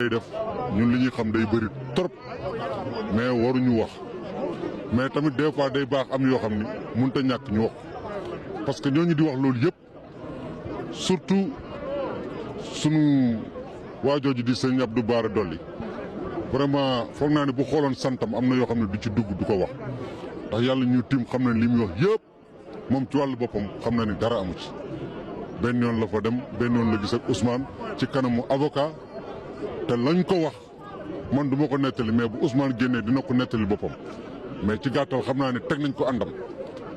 day def ñun li ñuy xam day bëri trop mais waruñu wax mais tamit des fois day baax am yoo xam ni mënut a ñàkk ñu wax parce que ñooñu di wax loolu yëpp surtout sunu waajooju di sëñ Abdou Bara Doli vraiment foog naa ne bu xooloon santam am na yoo xam ne du ci dugg du ko wax ndax yàlla ñu tim xam na li muy wax yëpp moom ci wàllu boppam xam na ni dara amu ci benn yoon la fa dem benn yoon la gis ak Ousmane ci kanamu avocat te lañ ko wax man du ma ko nettali mais bu Ousmane génnee dina ko nettali boppam mais ci gàttal xam naa ne teg nañ ko àndam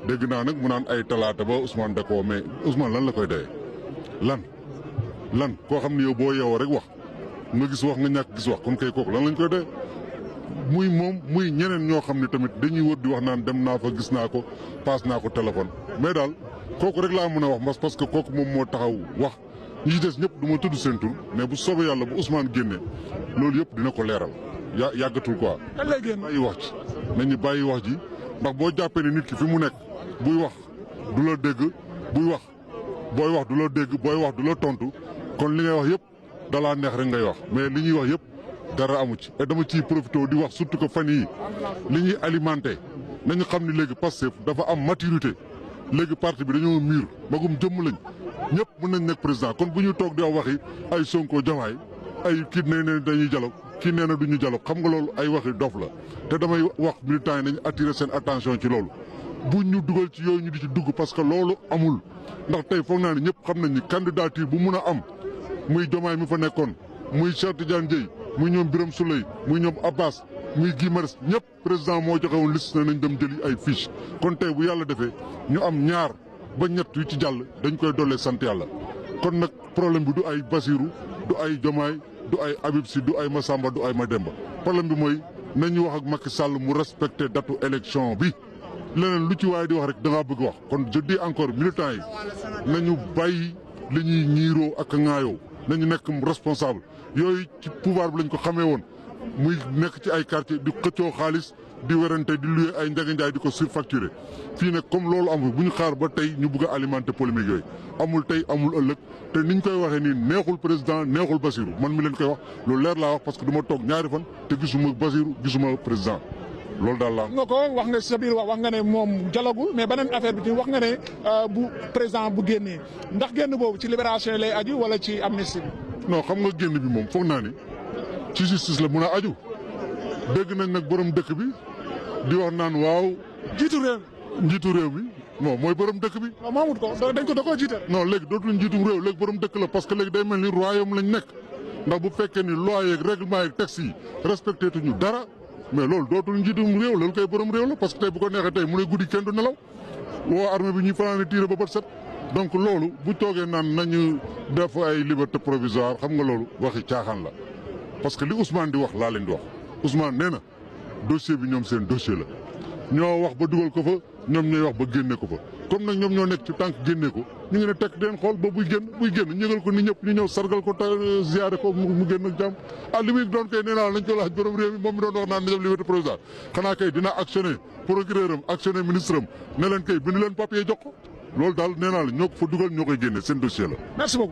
dégg naa nag mu naan ay talaata ba Ousmane da koo mais Ousmane lan la koy doyee lan koo xam ne yow boo yeewoo rek wax nga gis wax nga ñàkk gis wax kon kay kooku lan lañ koy doyee muy moom muy ñeneen ñoo xam ne tamit dañuy wër di wax naan dem naa fa gis naa ko paas naa ko téléphone mais daal kooku rek laa mën a wax parce que kooku moom moo taxaw wax ñi ci des ñëpp du ma tudd seen tur mais bu soobee yàlla bu Ousmane génnee loolu yëpp dina ko leeral yàggatul quoi. kan lay génn bàyyi wax ci nañu bàyyi wax ji ndax boo jàppee ne nit ki fi mu nekk buy wax du la dégg buy wax booy wax du la dégg booy wax du la tontu kon li ngay wax yëpp dalaa neex rek ngay wax mais li ñuy wax yëpp dara amu ci. et dama ciy profité di wax surtout que fan yii li ñuy alimenté nañu xam ne léegi Pastef dafa am maturité léegi parti bi dañoo mûr magum jëmm lañ ñëpp mën nañ nekk président kon bu ñu toog di wax waxi ay Sonko Diomaye ay kii nee na dañuy dialogue kii nee na duñu dialogue xam nga loolu ay waxi dof la te damay wax militants yi nañu attirer seen attention ci loolu bu ñu dugal ci yooyu ñu di ci dugg parce que loolu amul ndax tey foog naa ne ñëpp xam nañ ni candidature bu mun a am muy Diomaye mi fa nekkoon muy Cheikh Tidiane Dièye muy ñoom Birame Souleye muy ñoom Abbas muy Guy Marius ñëpp président moo joxe woon liste ne nañ dem jëli ay fiche kon tey bu yàlla defee ñu am ñaar ba ñett yu ci jàll dañ koy dollee sant yàlla kon nag problème bi du ay Basirou du ay Diomaye du ay Habib Sy du ay Massamba du ay Mademba problème bi mooy nañu wax ak Macky Sall mu respecté datu élection bi leneen lu ci waaye di wax rek da ngaa bëgg wax kon je dis encore militants yi nañu bàyyi li ñuy ñiiroo ak ŋaayoo nañu nekk responsable yooyu ci pouvoir bi lañ ko xamee woon muy nekk ci ay quartier di xëccoo xaalis di werante di luye ay njaganjaay di ko surfacturé fii nag comme loolu amul bu ñu xaar ba tey ñu bëgg a alimenter polémique yooyu amul tey amul ëllëg te niñ koy waxee nii neexul président neexul Basirou man mi leen koy wax loolu leer laa wax parce que du ma toog ñaari fan te gisuma Basirou gisuma président loolu daal laa. nga ko wax nga sa biir wax nga ne moom dialogul mais beneen affaire bi ci wax nga ne bu président bu génnee ndax génn boobu ci libération lay aju wala ci amnistie bi. non xam nga génn bi moom foog naa ni ci justice la mun a aju dégg nañ nag borom dëkk bi di wax naan waaw. njiitu réew mi non mooy borom dëkk bi. non maamut ko dañ ko da koo jiite. non léegi dootul njiitum réew léegi borom dëkk la parce que léegi day mel ni royaume lañ nekk ndax bu fekkee ni loi yeeg règlement yeeg texte yi respecté tuñu dara mais loolu dootul njiitum réew loolu koy borom réew la parce que tey bu ko neexee tey mu ne guddi kenn du nelaw woo armée bi ñuy fanaane tiire ba bët set donc loolu bu toogee naan nañu def ay liberté provisoire xam nga loolu waxi caaxaan la parce que li Ousmane di wax laa leen di wax Ousmane nee na dossier bi ñoom seen dossier la ñoo wax ba dugal ko fa ñoom ñooy wax ba génne ko fa comme nag ñoom ñoo nekk ci tànk génne ko ñu ngi ne tekk den xool ba buy génn ñëgal ko ni ñëpp ñu ñëw sargal ko ziyaare ko mu génn ak jàmm li muy doon kay nee naa nañ ko laaj borom réew mi moom mi doon wax naan na def liberté provisoire xanaa kay dina actionné procureur am actionné ministre am ne leen kay bind leen papier jox ko loolu daal nee naa la ñoo ko fa dugal ñoo koy génne seen dossier la. Merci beaucoup.